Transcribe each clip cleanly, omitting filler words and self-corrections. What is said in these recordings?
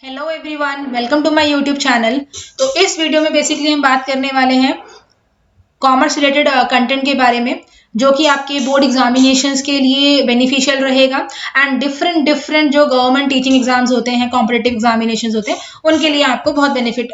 Hello everyone, welcome to my YouTube channel. तो इस video में बेसिकली हम बात करने वाले हैं कॉमर्स रिलेटेड कंटेंट के बारे में, जो कि आपके बोर्ड एग्जामिनेशंस के लिए बेनिफिशियल रहेगा एंड डिफरेंट डिफरेंट जो गवर्नमेंट टीचिंग एग्जाम्स होते हैं, कॉम्पिटिटिव एग्जामिनेशंस होते हैं, उनके लिए आपको बहुत बेनिफिट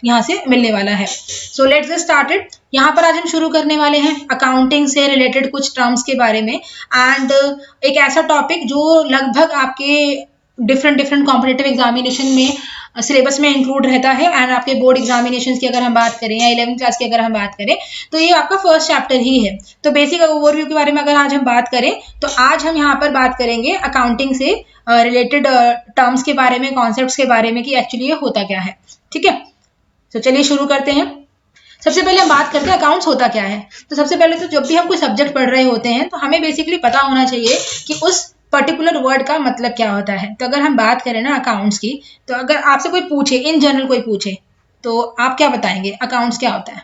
यहाँ से मिलने वाला है। So let's get started. यहाँ पर आज हम शुरू करने वाले हैं अकाउंटिंग से रिलेटेड कुछ टर्म्स के बारे में एंड एक ऐसा टॉपिक जो लगभग आपके डिफरेंट डिफरेंट कॉम्पिटिटिव एग्जामिनेशन में सिलेबस में इंक्लूड रहता है एंड आपके बोर्ड एग्जामिनेशंस की अगर हम बात करें या 11th क्लास की अगर हम बात करें तो ये आपका फर्स्ट चैप्टर ही है। तो बेसिक ओवरव्यू के बारे में अगर आज हम बात करें तो आज हम यहाँ पर बात करेंगे अकाउंटिंग से रिलेटेड टर्म्स के बारे में, कॉन्सेप्ट्स के बारे में कि एक्चुअली ये होता क्या है। ठीक है, तो चलिए शुरू करते हैं। सबसे पहले हम बात करते हैं अकाउंट्स होता क्या है। तो सबसे पहले तो जब भी हम कोई सब्जेक्ट पढ़ रहे होते हैं तो हमें बेसिकली पता होना चाहिए कि उस पर्टिकुलर वर्ड का मतलब क्या होता है। तो अगर हम बात करें ना अकाउंट्स की, तो अगर आपसे कोई पूछे, इन जनरल कोई पूछे, तो आप क्या बताएंगे अकाउंट्स क्या होता है?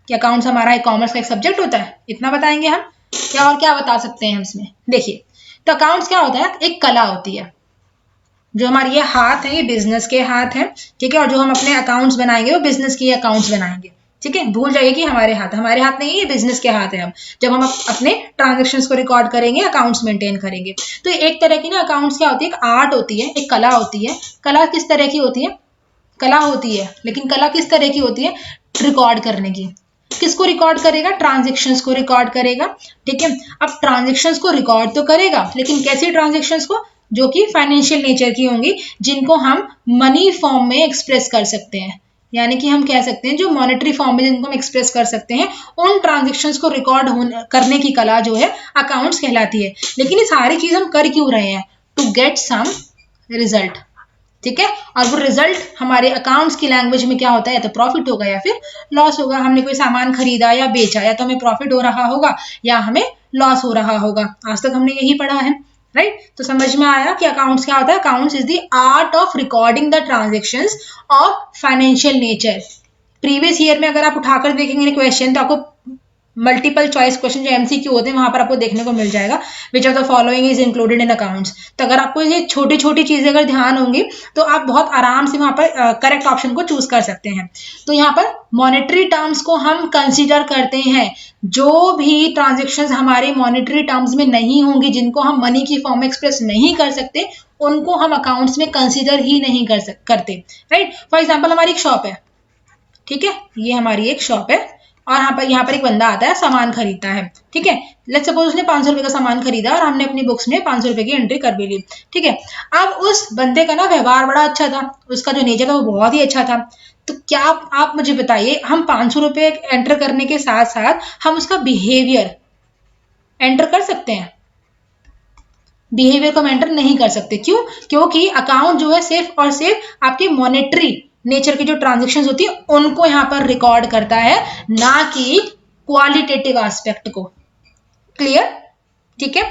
कि अकाउंट्स हमारा एक कॉमर्स का एक सब्जेक्ट होता है, इतना बताएंगे हम। क्या और क्या बता सकते हैं हम इसमें? देखिए, तो अकाउंट्स क्या होता है, एक कला होती है। जो हमारे ये हाथ है, ये बिजनेस के हाथ है, ठीक है, और जो हम अपने अकाउंट्स बनाएंगे वो बिजनेस के अकाउंट्स बनाएंगे। ठीक है, भूल जाइए कि हमारे हाथ नहीं है, ये बिजनेस के हाथ है। हम जब हम अपने ट्रांजेक्शन्स को रिकॉर्ड करेंगे, अकाउंट्स मेंटेन करेंगे, तो एक तरह की ना अकाउंट्स क्या होती है, एक आर्ट होती है, एक कला होती है। कला किस तरह की होती है? कला होती है, लेकिन कला किस तरह की होती है? रिकॉर्ड करने की। किसको रिकॉर्ड करेगा? ट्रांजेक्शन्स को रिकॉर्ड करेगा। ठीक है, अब ट्रांजेक्शन्स को रिकॉर्ड तो करेगा, लेकिन कैसी ट्रांजेक्शन्स को? जो कि फाइनेंशियल नेचर की होंगी, जिनको हम मनी फॉर्म में एक्सप्रेस कर सकते हैं। यानी कि हम कह सकते हैं जो मॉनेटरी फॉर्म में जिनको हम एक्सप्रेस कर सकते हैं, उन ट्रांजेक्शन्स को रिकॉर्ड करने की कला जो है अकाउंट्स कहलाती है। लेकिन ये सारी चीज हम कर क्यों रहे हैं? To get some result. ठीक है, और वो रिजल्ट हमारे अकाउंट्स की लैंग्वेज में क्या होता है? तो प्रॉफिट होगा या फिर लॉस होगा। हमने कोई सामान खरीदा या बेचा, या तो हमें प्रॉफिट हो रहा होगा या हमें लॉस हो रहा होगा। आज तक हमने यही पढ़ा है, राइट? तो समझ में आया कि अकाउंट्स क्या होता है। Accounts is the art of recording the transactions of financial nature. Previous year में अगर आप उठाकर देखेंगे क्वेश्चन, तो आपको मल्टीपल चॉइस क्वेश्चन जो एमसीक्यू होते हैं वहां पर आपको देखने को मिल जाएगा, which of the following is included in accounts. तो अगर आपको ये छोटी छोटी चीजें अगर ध्यान होंगी तो आप बहुत आराम से वहां पर करेक्ट ऑप्शन को चूज कर सकते हैं। तो यहाँ पर मॉनेटरी टर्म्स को हम कंसीडर करते हैं। जो भी ट्रांजेक्शन्स हमारे मॉनेटरी टर्म्स में नहीं होंगी, जिनको हम मनी की फॉर्म में एक्सप्रेस नहीं कर सकते, उनको हम अकाउंट्स में कंसीडर ही नहीं करते। राइट? फॉर एग्जाम्पल हमारी एक शॉप है, ठीक है, ये हमारी एक शॉप है और यहाँ पर एक बंदा आता है, सामान खरीदता है। ठीक है, लेट्स सपोज उसने 500 रुपए का सामान खरीदा और हमने अपनी बुक्स में 500 रुपए की एंट्री कर भी ली। ठीक है, अब उस बंदे का ना व्यवहार बड़ा अच्छा था, उसका जो नेचर था वो बहुत ही अच्छा था। तो क्या आप मुझे बताइए, हम 500 रुपए एंटर करने के साथ साथ हम उसका बिहेवियर एंटर कर सकते हैं? बिहेवियर को हम एंटर नहीं कर सकते। क्यों? क्योंकि अकाउंट जो है सिर्फ और सिर्फ आपकी मॉनेटरी नेचर की जो ट्रांजेक्शन्स होती है उनको यहाँ पर रिकॉर्ड करता है, ना कि क्वालिटेटिव एस्पेक्ट को। क्लियर? ठीक है,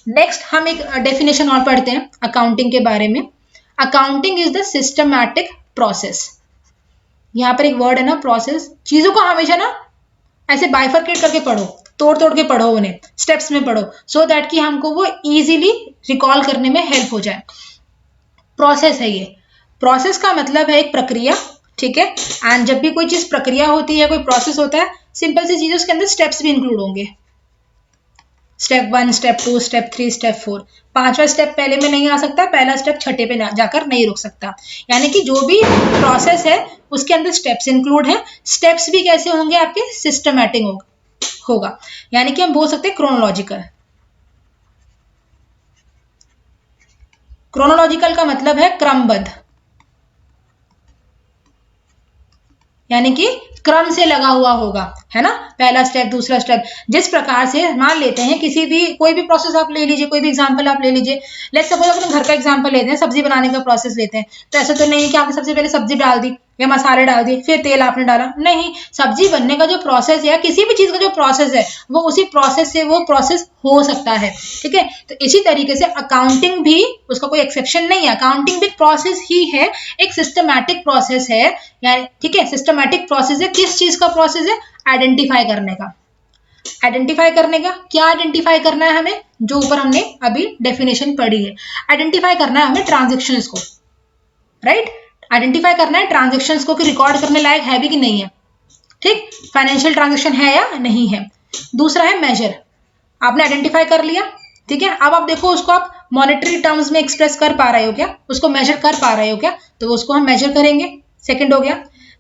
नेक्स्ट हम एक डेफिनेशन और पढ़ते हैं अकाउंटिंग के बारे में। Accounting is the systematic process. यहाँ पर एक वर्ड है ना, प्रोसेस। चीजों को हमेशा ना ऐसे बाइफरकेट करके पढ़ो, तोड़ तोड़ के पढ़ो, उन्हें स्टेप्स में पढ़ो, सो दैट कि हमको वो इजीली रिकॉल करने में हेल्प हो जाए। प्रोसेस है ये। प्रोसेस का मतलब है एक प्रक्रिया। ठीक है, एंड जब भी कोई चीज प्रक्रिया होती है, कोई प्रोसेस होता है, सिंपल सी चीज, उसके अंदर स्टेप्स भी इंक्लूड होंगे। Step 1, step 2, step 3, step 4। 5वां स्टेप पहले में नहीं आ सकता, पहला स्टेप छठे पे जाकर नहीं रुक सकता। यानी कि जो भी प्रोसेस है उसके अंदर स्टेप्स इंक्लूड है। स्टेप्स भी कैसे होंगे? आपके सिस्टमैटिक होगा, यानी कि हम बोल सकते हैं क्रोनोलॉजिकल। क्रोनोलॉजिकल का मतलब है क्रमबद्ध, यानी कि क्रम से लगा हुआ होगा, है ना? पहला स्टेप, दूसरा स्टेप, जिस प्रकार से मान लेते हैं किसी भी कोई भी प्रोसेस आप ले लीजिए, कोई भी एग्जांपल आप ले लीजिए। लेट्स सपोज अपने घर का एग्जांपल लेते हैं, सब्जी बनाने का प्रोसेस लेते हैं। तो ऐसा तो नहीं है कि आपने सबसे पहले सब्जी डाल दी या मसाले डाल दिए फिर तेल आपने डाला, नहीं। सब्जी बनने का जो प्रोसेस है, किसी भी चीज का जो प्रोसेस है, वो उसी प्रोसेस से वो प्रोसेस हो सकता है। ठीक है, तो इसी तरीके से अकाउंटिंग भी उसका कोई एक्सेप्शन नहीं है। अकाउंटिंग भी प्रोसेस ही है, एक सिस्टमैटिक प्रोसेस है। यानी ठीक है, सिस्टमैटिक प्रोसेस है। किस चीज का प्रोसेस है? आइडेंटिफाई करने का। आइडेंटिफाई करने का क्या आइडेंटिफाई करना है हमें? जो ऊपर हमने अभी डेफिनेशन पढ़ी है, आइडेंटिफाई करना है हमें ट्रांजेक्शन्स को। राइट। आइडेंटिफाई करना है ट्रांजेक्शन्स को कि रिकॉर्ड करने लायक है भी कि नहीं है, ठीक, फाइनेंशियल ट्रांजेक्शन है या नहीं है। दूसरा है मेजर, आपने आइडेंटिफाई कर लिया, ठीक है। अब आप देखो उसको आप मॉनेटरी टर्म्स में एक्सप्रेस कर पा रहे हो क्या, उसको मेजर कर पा रहे हो क्या, तो उसको हम मेजर करेंगे, सेकंड हो गया।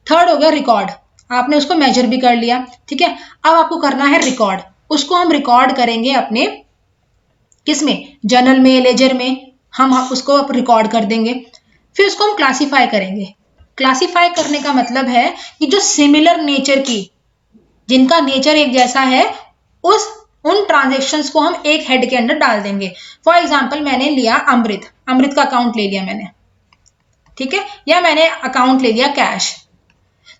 थर्ड हो गया रिकॉर्ड, आपने उसको मेजर भी कर लिया, ठीक है। अब आपको करना है रिकॉर्ड, उसको हम रिकॉर्ड करेंगे अपने किसमें, जर्नल में, लेजर में, हम उसको रिकॉर्ड कर देंगे। फिर उसको हम क्लासीफाई करेंगे। क्लासीफाई करने का मतलब है कि जो सिमिलर नेचर की, जिनका नेचर एक जैसा है, उन ट्रांजेक्शन्स को हम एक हेड के अंदर डाल देंगे। फॉर एग्जाम्पल मैंने लिया अमृत का अकाउंट ले लिया मैंने, ठीक है, या मैंने अकाउंट ले लिया कैश,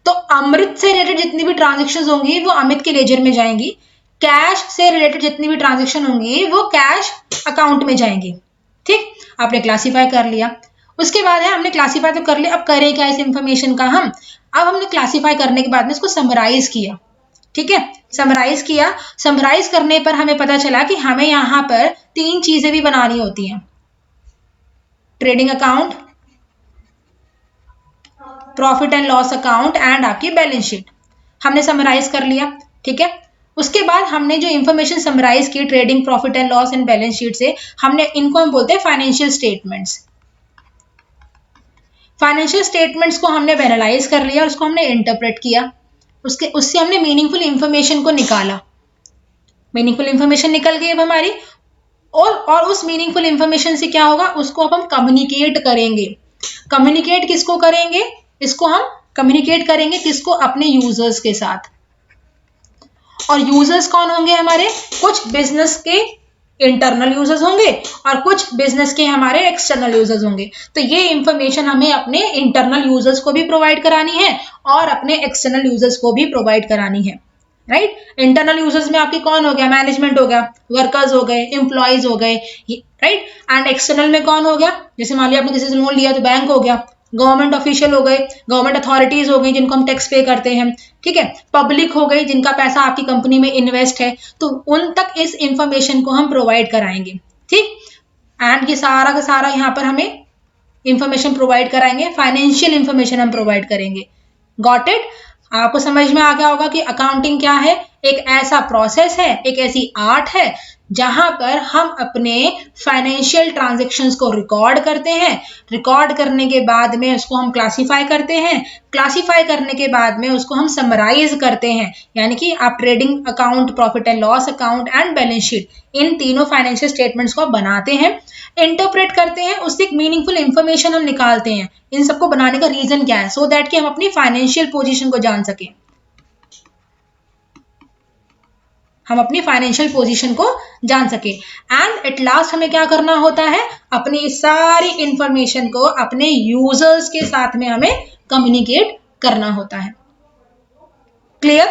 तो अमृत से रिलेटेड जितनी भी ट्रांजेक्शन्स होंगी वो अमित के लेजर में जाएंगी, कैश से रिलेटेड जितनी भी ट्रांजेक्शन होंगी वो कैश अकाउंट में जाएंगी, ठीक। आपने क्लासीफाई कर लिया, उसके बाद है हमने क्लासीफाई तो कर लिया, अब करें क्या इस इंफॉर्मेशन का हम, अब हमने क्लासीफाई करने के बाद में इसको समराइज किया, ठीक है, समराइज किया। समराइज करने पर हमें पता चला कि हमें यहाँ पर 3 चीजें भी बनानी होती हैं, trading account, profit and loss account and आपकी बैलेंस शीट, हमने समराइज कर लिया, ठीक है। उसके बाद हमने जो इंफॉर्मेशन समराइज की trading, profit and loss and balance sheet से, हमने इनको हम बोलते हैं फाइनेंशियल स्टेटमेंट्स। फाइनेंशियल स्टेटमेंट्स को हमने एनालाइज कर लिया, उसको हमने इंटरप्रेट किया, उससे हमने मीनिंगफुल इंफॉर्मेशन को निकाला, मीनिंगफुल इंफॉर्मेशन निकल गई अब हमारी, और उस मीनिंगफुल इंफॉर्मेशन से क्या होगा, उसको अब हम कम्युनिकेट करेंगे। कम्युनिकेट किसको करेंगे, इसको हम कम्युनिकेट करेंगे किसको, अपने यूजर्स के साथ। और यूजर्स कौन होंगे हमारे, कुछ बिजनेस के इंटरनल यूजर्स होंगे और कुछ बिजनेस के हमारे एक्सटर्नल यूजर्स होंगे। तो ये इंफॉर्मेशन हमें अपने इंटरनल यूजर्स को भी प्रोवाइड करानी है और अपने एक्सटर्नल यूजर्स को भी प्रोवाइड करानी है, राइट। इंटरनल यूजर्स में आपके कौन हो गया, मैनेजमेंट हो गया, वर्कर्स हो गए, एम्प्लॉयज हो गए, राइट। एंड एक्सटर्नल में कौन हो गया, जैसे मान लिया आपने किसी से लोन लिया तो बैंक हो गया, गवर्नमेंट ऑफिशियल हो गए, गवर्नमेंट अथॉरिटीज हो गई जिनको हम टैक्स पे करते हैं, ठीक है, पब्लिक हो गई जिनका पैसा आपकी कंपनी में इन्वेस्ट है, तो उन तक इस इंफॉर्मेशन को हम प्रोवाइड कराएंगे, ठीक। एंड ये सारा का सारा यहाँ पर हमें इंफॉर्मेशन प्रोवाइड कराएंगे, फाइनेंशियल इंफॉर्मेशन हम प्रोवाइड करेंगे। गॉट इट, आपको समझ में आ गया होगा कि अकाउंटिंग क्या है, एक ऐसा प्रोसेस है, एक ऐसी आर्ट है जहां पर हम अपने फाइनेंशियल ट्रांजैक्शंस को रिकॉर्ड करते हैं, रिकॉर्ड करने के बाद में उसको हम क्लासीफाई करते हैं, क्लासीफाई करने के बाद में उसको हम समराइज करते हैं, यानी कि आप trading account, profit and loss account and balance sheet, इन तीनों फाइनेंशियल स्टेटमेंट्स को बनाते हैं, इंटरप्रेट करते हैं, उससे एक मीनिंगफुल इंफॉर्मेशन हम निकालते हैं। इन सबको बनाने का रीजन क्या है, सो दैट कि हम अपनी फाइनेंशियल पोजीशन को जान सकें, हम अपनी फाइनेंशियल पोजीशन को जान सके। एंड एट लास्ट हमें क्या करना होता है, अपनी सारी इंफॉर्मेशन को अपने यूजर्स के साथ में हमें कम्युनिकेट करना होता है। क्लियर,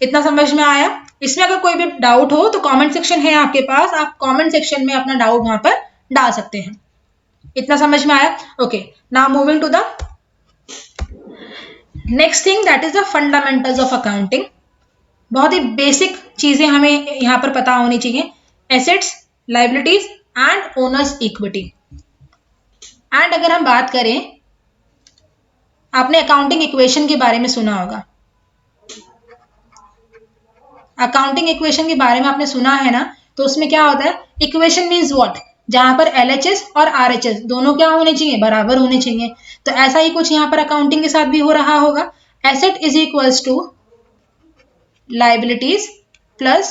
इतना समझ में आया। इसमें अगर कोई भी डाउट हो तो कमेंट सेक्शन है आपके पास, आप कमेंट सेक्शन में अपना डाउट वहां पर डाल सकते हैं। इतना समझ में आया, okay. Now moving to the next thing, that is the fundamentals of accounting. बहुत ही बेसिक चीजें हमें यहां पर पता होनी चाहिए, assets, liabilities and owners equity. And अगर हम बात करें, आपने अकाउंटिंग इक्वेशन के बारे में सुना होगा, अकाउंटिंग इक्वेशन के बारे में आपने सुना है ना, तो उसमें क्या होता है, इक्वेशन मीन्स व्हाट, जहां पर LHS और RHS दोनों क्या होने चाहिए, बराबर होने चाहिए। तो ऐसा ही कुछ यहां पर अकाउंटिंग के साथ भी हो रहा होगा। Asset is equals to liabilities plus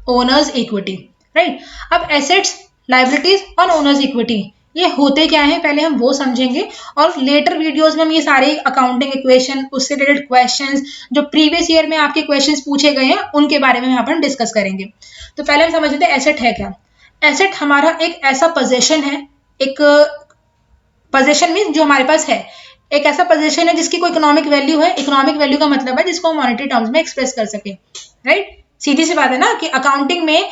owners equity, right. अब assets, liabilities और owners equity ये होते क्या है, पहले हम वो समझेंगे, और लेटर वीडियोस में हम ये सारे अकाउंटिंग इक्वेशन, उससे रिलेटेड क्वेश्चंस जो प्रीवियस ईयर में आपके क्वेश्चंस पूछे गए हैं उनके बारे में यहाँ पर डिस्कस करेंगे। तो पहले हम समझ लेते हैं एसेट है क्या। एसेट हमारा एक ऐसा पोजेशन है, एक पोजेशन मीन्स जो हमारे पास है, एक ऐसा पोजीशन है जिसकी कोई इकोनॉमिक वैल्यू है। इकोनॉमिक वैल्यू का मतलब है जिसको हम मॉनेटरी टर्म्स में एक्सप्रेस कर सके, राइट। सीधी सी बात है ना कि अकाउंटिंग में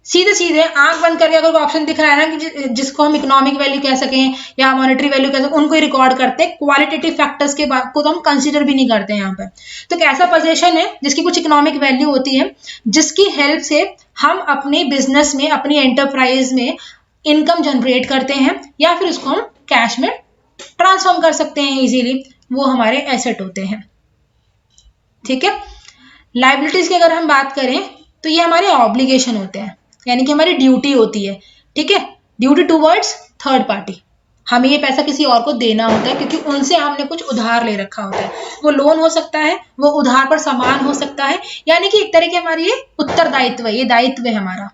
सीधे सीधे आंख बंद करके अगर ऑप्शन दिख रहा है ना कि जिसको हम इकोनॉमिक वैल्यू कह सकें या मॉनेटरी वैल्यू कह सकें, उनको ही रिकॉर्ड करते हैं, क्वालिटेटिव फैक्टर्स के बाद को तो हम कंसिडर भी नहीं करते यहाँ पर। तो एक ऐसा पोजीशन है जिसकी कुछ इकोनॉमिक वैल्यू होती है, जिसकी हेल्प से हम अपने बिजनेस में, अपनी एंटरप्राइज में इनकम जनरेट करते हैं या फिर उसको हम कैश में ट्रांसफॉर्म कर सकते हैं इजीली, वो हमारे एसेट होते हैं। ठीक है। लायबिलिटीज की अगर हम बात करें तो ये हमारे ऑब्लिगेशन होते हैं, यानी कि हमारी ड्यूटी होती है। ठीक है, ड्यूटी टूवर्ड्स थर्ड पार्टी, हमें ये पैसा किसी और को देना होता है क्योंकि उनसे हमने कुछ उधार ले रखा होता है। वो लोन हो सकता है, वो उधार पर सामान हो सकता है, यानी कि एक तरह के हमारी ये उत्तरदायित्व है, ये दायित्व है हमारा।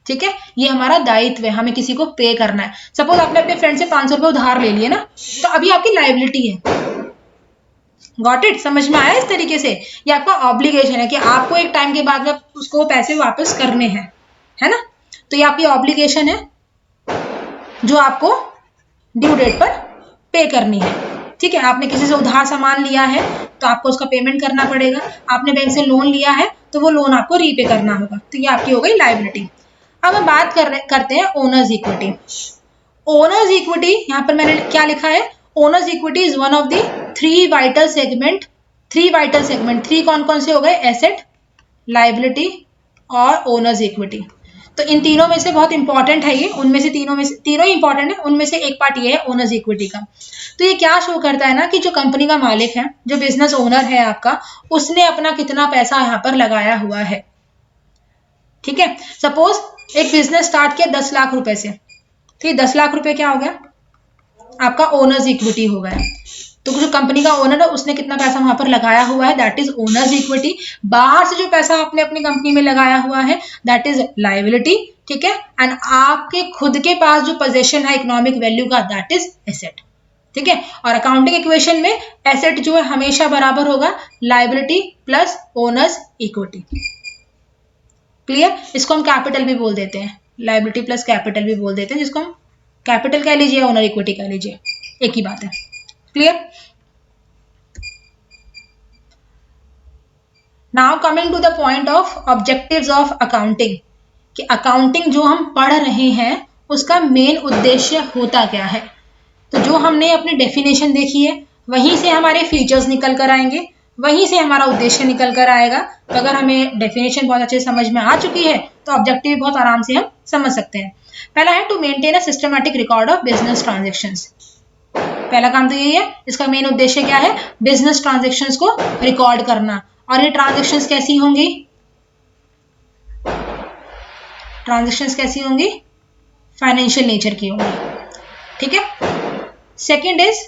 ठीक है, ये हमारा दायित्व है, हमें किसी को पे करना है। सपोज आपने अपने फ्रेंड से 500 रुपए उधार ले लिए ना, तो अभी आपकी लायबिलिटी है। Got it? समझ में आया इस तरीके से? ये आपका ऑब्लिगेशन है कि आपको एक टाइम के बाद में उसको पैसे वापस करने हैं, है ना? तो ये आपकी ऑब्लिगेशन है जो आपको ड्यू डेट पर पे करनी है। ठीक है, आपने किसी से उधार सामान लिया है तो आपको उसका पेमेंट करना पड़ेगा। आपने बैंक से लोन लिया है तो वो लोन आपको रीपे करना होगा। तो ये आपकी हो गई लायबिलिटी। अब हम बात करते हैं ओनर्स इक्विटी। ओनर्स इक्विटी, यहाँ पर मैंने क्या लिखा है? Owners equity is one of the three vital segment. Three कौन कौन से हो गए? एसेट, लायबिलिटी और ओनर्स इक्विटी। तो इन तीनों में से बहुत इंपॉर्टेंट है ये, उनमें से तीनों इंपॉर्टेंट है, उनमें से एक पार्ट ये है ओनर्स इक्विटी का। तो ये क्या शो करता है ना कि जो कंपनी का मालिक है, जो बिजनेस ओनर है आपका, उसने अपना कितना पैसा यहाँ पर लगाया हुआ है। ठीक है, सपोज एक बिजनेस स्टार्ट किया 10 लाख रुपए से, तो ये 10 लाख रुपए क्या हो गया? आपका ओनर्स इक्विटी हो गया। तो जो कंपनी का ओनर है उसने कितना पैसा वहां पर लगाया हुआ है, दैट इज ओनर्स इक्विटी। बाहर से जो पैसा आपने अपनी कंपनी में लगाया हुआ है, दैट इज लायबिलिटी। ठीक है, एंड आपके खुद के पास जो पोजीशन है इकोनॉमिक वैल्यू का, दैट इज एसेट। ठीक है, और अकाउंटिंग इक्वेशन में एसेट जो है हमेशा बराबर होगा liability plus owners equity. Clear? इसको हम कैपिटल भी बोल देते हैं, लायबिलिटी प्लस कैपिटल भी बोल देते हैं, जिसको हम कैपिटल कह लीजिए, ओनर इक्विटी कह लीजिए, एक ही बात है। Clear? Now coming to the point of objectives of accounting, कि अकाउंटिंग जो हम पढ़ रहे हैं उसका मेन उद्देश्य होता क्या है। तो जो हमने अपनी डेफिनेशन देखी है वहीं से हमारे फीचर्स निकल कर आएंगे, वहीं से हमारा उद्देश्य निकल कर आएगा। तो अगर हमें डेफिनेशन बहुत अच्छे समझ में आ चुकी है तो ऑब्जेक्टिव बहुत आराम से हम समझ सकते हैं। पहला है to maintain a systematic record of business transactions. पहला काम तो यही है, इसका मेन उद्देश्य क्या है? बिजनेस ट्रांजैक्शंस को रिकॉर्ड करना। और ये ट्रांजैक्शंस कैसी होंगी? ट्रांजैक्शंस कैसी होंगी? फाइनेंशियल नेचर की होंगी। ठीक है। Second is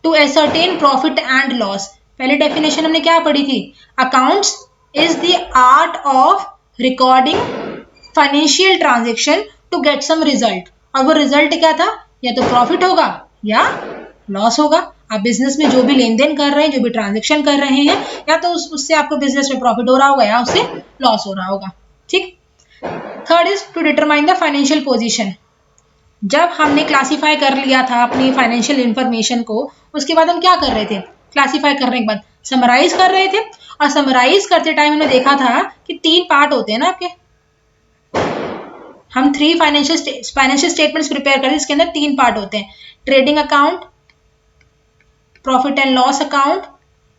to ascertain profit and loss. पहले डेफिनेशन हमने क्या पढ़ी थी? Accounts is the art of recording financial transaction to get some result. और वो रिजल्ट क्या था? या तो प्रॉफिट होगा या लॉस होगा। आप बिजनेस में जो भी लेन देन कर रहे हैं, जो भी ट्रांजैक्शन कर रहे हैं, या तो उससे आपको बिजनेस में प्रॉफिट हो रहा होगा या उससे लॉस हो रहा होगा। ठीक। Third is to determine the financial position. जब हमने क्लासीफाई कर लिया था अपनी फाइनेंशियल इंफॉर्मेशन को, उसके बाद हम क्या कर रहे थे? क्लासीफाई करने के बाद समराइज कर रहे थे। और समराइज करते टाइम हमने देखा था कि 3 पार्ट होते हैं ना आपके। हम 3 फाइनेंशियल स्टेटमेंट्स प्रिपेयर करते हैं, इसके अंदर 3 पार्ट होते हैं: trading account, profit and loss account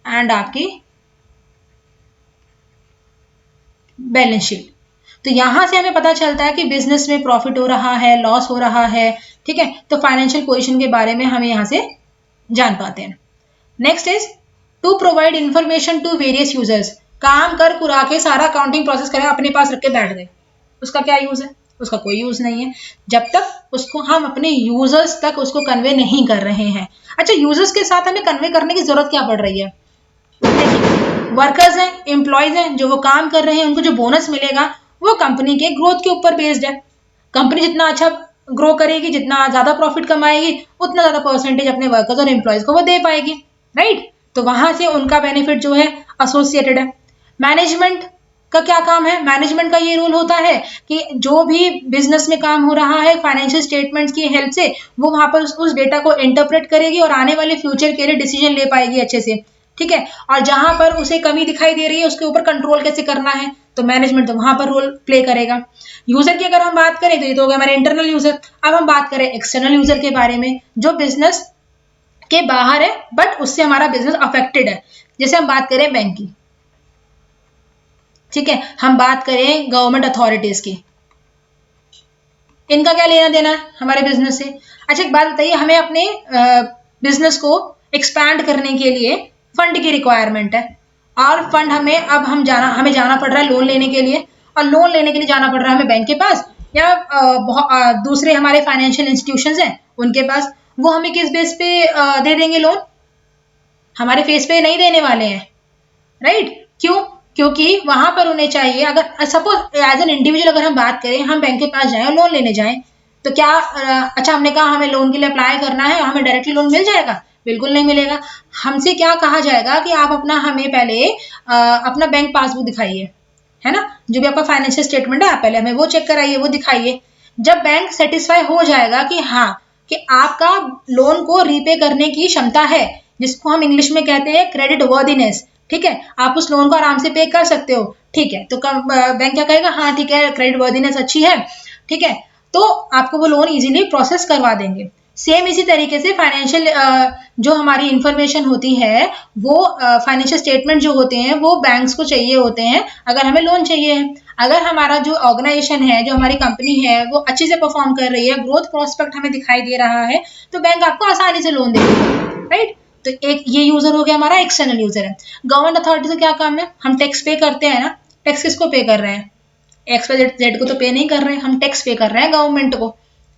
and आपकी बैलेंस शीट। तो यहां से हमें पता चलता है कि बिजनेस में प्रॉफिट हो रहा है, लॉस हो रहा है। ठीक है, तो फाइनेंशियल पोजीशन के बारे में हम यहां से जान पाते हैं। Next is to provide information to various users. काम कर कुरा के सारा अकाउंटिंग प्रोसेस करें, अपने पास रख के बैठ गए, उसका क्या यूज है? उसका कोई यूज नहीं है जब तक उसको हम अपने यूजर्स तक उसको कन्वे नहीं कर रहे हैं। अच्छा, यूजर्स के साथ हमें कन्वे करने की जरूरत क्या पड़ रही है? देखिए, वर्कर्स हैं, एम्प्लॉयज हैं, जो वो काम कर रहे हैं, उनको जो बोनस मिलेगा वो कंपनी के ग्रोथ के ऊपर बेस्ड है। कंपनी जितना अच्छा ग्रो करेगी, जितना ज्यादा प्रॉफिट कमाएगी, उतना ज्यादा परसेंटेज अपने वर्कर्स और एम्प्लॉयज को वो दे पाएगी। राइट? तो वहां से उनका बेनिफिट जो है एसोसिएटेड है। मैनेजमेंट का क्या काम है? मैनेजमेंट का ये रोल होता है कि जो भी बिजनेस में काम हो रहा है, फाइनेंशियल स्टेटमेंट्स की हेल्प से वो वहां पर उस डेटा को इंटरप्रेट करेगी और आने वाले फ्यूचर के लिए डिसीजन ले पाएगी अच्छे से। ठीक है, और जहां पर उसे कमी दिखाई दे रही है उसके ऊपर कंट्रोल कैसे करना है, तो मैनेजमेंट तो वहां पर रोल प्ले करेगा। यूजर की अगर हम बात करें तो ये तो हो गया हमारे इंटरनल यूजर। अब हम बात करें एक्सटर्नल यूजर के बारे में, जो बिजनेस के बाहर है बट उससे हमारा बिजनेस अफेक्टेड है। जैसे हम बात करें बैंक की, ठीक है, हम बात करें गवर्नमेंट अथॉरिटीज की, इनका क्या लेना देना है हमारे बिजनेस से। अच्छा एक बात बताइए, हमें अपने बिजनेस को एक्सपैंड करने के लिए फंड की रिक्वायरमेंट है, और फंड हमें जाना पड़ रहा है लोन लेने के लिए, और लोन लेने के लिए जाना पड़ रहा है हमें बैंक के पास या दूसरे हमारे फाइनेंशियल इंस्टीट्यूशंस हैं उनके पास। वो हमें किस बेस पे दे देंगे लोन, हमारे फेस पे नहीं देने वाले हैं, राइट। क्यों? क्योंकि वहां पर उन्हें चाहिए, अगर सपोज एज एन इंडिविजुअल अगर हम बात करें, हम बैंक के पास जाएं और लोन लेने जाएं, तो क्या अच्छा हमने कहा हमें लोन के लिए अप्लाई करना है और हमें डायरेक्टली लोन मिल जाएगा? बिल्कुल नहीं मिलेगा। हमसे क्या कहा जाएगा कि आप हमें पहले अपना बैंक पासबुक दिखाइए, है ना, जो भी आपका फाइनेंशियल स्टेटमेंट है आप पहले हमें वो चेक कराइए, वो दिखाइए। जब बैंक सेटिस्फाई हो जाएगा कि हाँ कि आपका लोन को रीपे करने की क्षमता है, जिसको हम इंग्लिश में कहते हैं क्रेडिट वर्दीनेस, ठीक है, आप उस लोन को आराम से पे कर सकते हो, ठीक है, तो बैंक क्या कहेगा, हाँ ठीक है क्रेडिट वर्दीनेस अच्छी है, ठीक है, तो आपको वो लोन इजीली प्रोसेस करवा देंगे। सेम इसी तरीके से फाइनेंशियल जो हमारी इंफॉर्मेशन होती है, वो फाइनेंशियल स्टेटमेंट जो होते हैं वो बैंक्स को चाहिए होते हैं अगर हमें लोन चाहिए है। अगर हमारा जो ऑर्गेनाइजेशन है, जो हमारी कंपनी है, वो अच्छे से परफॉर्म कर रही है, ग्रोथ प्रोस्पेक्ट हमें दिखाई दे रहा है, तो बैंक आपको आसानी से लोन देगी, राइट। तो एक ये यूजर हो गया हमारा एक्सटर्नल यूजर है। गवर्नमेंट अथॉरिटी से क्या काम है, हम टैक्स पे करते हैं ना, टैक्स किसको पे कर रहे हैं, एक्स वाई जेड को तो पे नहीं कर रहे हैं, हम टैक्स पे कर रहे हैं गवर्नमेंट को,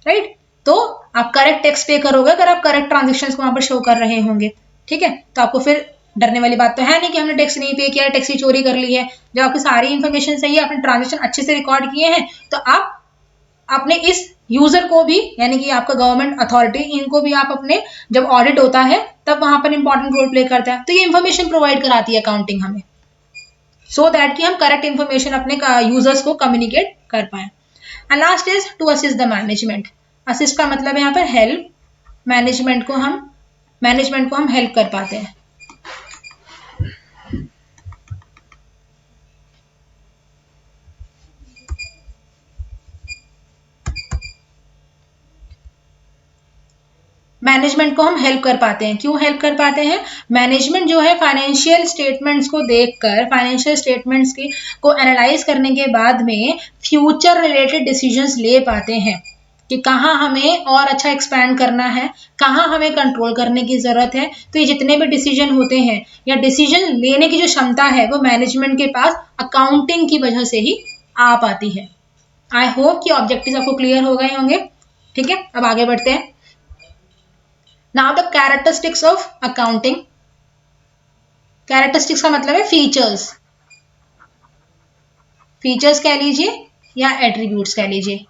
राइट। तो आप करेक्ट टैक्स पे करोगे अगर आप करेक्ट ट्रांजेक्शन्स को वहां पर शो कर रहे होंगे, ठीक है, तो आपको फिर डरने वाली बात तो है नहीं कि हमने टैक्स नहीं पे किया, टैक्स की चोरी कर ली है। जब आपकी सारी इन्फॉर्मेशन सही है, आपने ट्रांजेक्शन अच्छे से रिकॉर्ड किए हैं, तो आप अपने इस यूजर को भी, यानी कि आपका गवर्नमेंट अथॉरिटी, इनको भी आप अपने जब ऑडिट होता है तब वहां पर इंपॉर्टेंट रोल प्ले करता है, तो ये इन्फॉर्मेशन प्रोवाइड कराती है अकाउंटिंग हमें, सो दैट कि हम करेक्ट इन्फॉर्मेशन अपने यूजर्स को कम्युनिकेट कर पाए। And last is to assist the management. Assist का मतलब है यहाँ पर हेल्प, मैनेजमेंट को हम हेल्प कर पाते हैं। मैनेजमेंट को हम हेल्प कर पाते हैं। क्यों हेल्प कर पाते हैं? मैनेजमेंट जो है फाइनेंशियल स्टेटमेंट्स को देखकर, फाइनेंशियल स्टेटमेंट्स को एनालाइज करने के बाद में फ्यूचर रिलेटेड डिसीजंस ले पाते हैं कि कहाँ हमें और अच्छा एक्सपैंड करना है, कहाँ हमें कंट्रोल करने की जरूरत है। तो ये जितने भी डिसीजन होते हैं या डिसीजन लेने की जो क्षमता है, वो मैनेजमेंट के पास अकाउंटिंग की वजह से ही आ पाती है। आई होप कि ऑब्जेक्टिव्स आपको क्लियर हो गए होंगे। ठीक है, अब आगे बढ़ते हैं। Now the characteristics of accounting. Characteristics का मतलब है फीचर्स, फीचर्स कह लीजिए या एट्रीब्यूट्स कह लीजिए।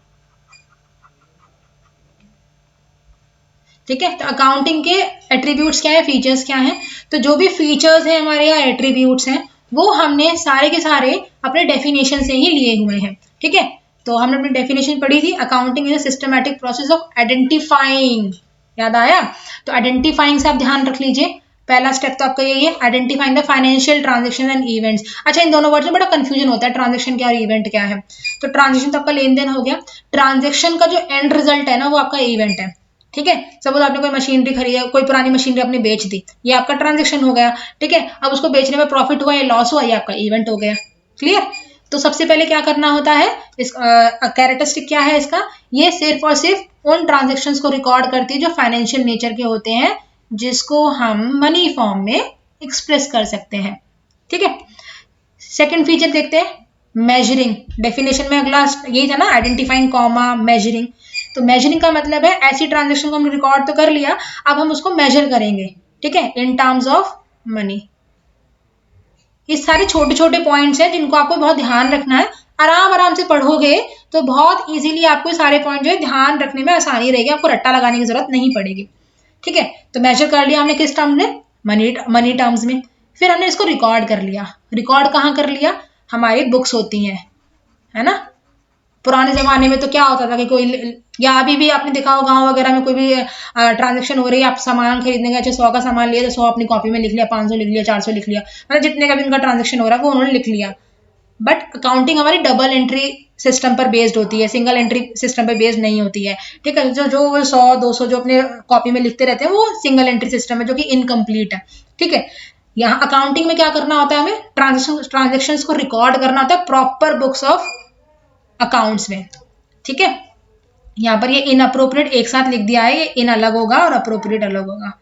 ठीक है, तो अकाउंटिंग के एट्रीब्यूट्स क्या है, फीचर्स क्या है। तो जो भी फीचर्स हैं हमारे यहाँ, एट्रीब्यूट्स हैं, वो हमने सारे के सारे अपने डेफिनेशन से ही लिए हुए हैं। ठीक है, तो हमने अपनी डेफिनेशन पढ़ी थी, accounting is a systematic process of identifying. याद आया? तो आइडेंटिफाइंग से आप ध्यान रख लीजिए, पहला स्टेप तो आपका यही है, identifying the financial transaction and events. अच्छा, इन दोनों वर्ड में बड़ा कंफ्यूजन होता है, ट्रांजेक्शन क्या और इवेंट क्या है। तो ट्रांजेक्शन तो आपका लेन देन हो गया, ट्रांजेक्शन का जो एंड रिजल्ट है ना, वो आपका इवेंट है। ठीक है, सपोज आपने कोई मशीनरी खरीदी, कोई पुरानी मशीनरी आपने बेच दी, ये आपका ट्रांजेक्शन हो गया। ठीक है, अब उसको बेचने में प्रॉफिट हुआ या लॉस हुआ, ये आपका इवेंट हो गया। क्लियर? तो सबसे पहले क्या करना होता है, इस कैरेक्टरिस्टिक क्या है इसका, ये सिर्फ और सिर्फ उन ट्रांजेक्शन्स को रिकॉर्ड करती है जो फाइनेंशियल नेचर के होते हैं, जिसको हम मनी फॉर्म में एक्सप्रेस कर सकते हैं। ठीक है, सेकेंड फीचर देखते हैं, मेजरिंग। डेफिनेशन में अगला यही था ना, आइडेंटिफाइंग कॉमा मेजरिंग। तो मेजरिंग का मतलब है ऐसी ट्रांजेक्शन को हमने रिकॉर्ड तो कर लिया, अब हम उसको मेजर करेंगे। ठीक है, इन टर्म्स ऑफ मनी। ये सारे छोटे छोटे पॉइंट्स हैं जिनको आपको बहुत ध्यान रखना है। आराम आराम से पढ़ोगे तो बहुत इजीली आपको सारे पॉइंट जो है ध्यान रखने में आसानी रहेगी, आपको रट्टा लगाने की जरूरत नहीं पड़ेगी। ठीक है, तो मेजर कर लिया हमने किस टर्म में, मनी टर्म्स में। फिर हमने इसको रिकॉर्ड कर लिया। रिकॉर्ड कहाँ कर लिया, हमारी बुक्स होती हैं, है ना। पुराने जमाने में तो क्या होता था कि कोई, या अभी भी आपने देखा हो गांव वगैरह में कोई भी ट्रांजेक्शन हो रही है, आप सामान खरीदने गए, 100 का सामान लिया तो 100 अपनी कॉपी में लिख लिया, 500 लिख लिया, 400 लिख लिया, मतलब जितने का भी उनका ट्रांजेक्शन हो रहा है वो उन्होंने लिख लिया। बट अकाउंटिंग हमारी डबल एंट्री सिस्टम पर बेस्ड होती है, सिंगल एंट्री सिस्टम पर बेस्ड नहीं होती है। ठीक है, जो 100 200 जो अपने कॉपी में लिखते रहते हैं वो सिंगल एंट्री सिस्टम है, जो कि इनकम्प्लीट है। ठीक है, यहाँ अकाउंटिंग में क्या करना होता है, हमें ट्रांजेक्शंस को रिकॉर्ड करना होता है प्रॉपर बुक्स ऑफ अकाउंट्स में, ठीक है। यहाँ पर ये इनअप्रोप्रिएट एक साथ लिख दिया है, ये इन अलग होगा और अप्रोप्रिएट अलग होगा,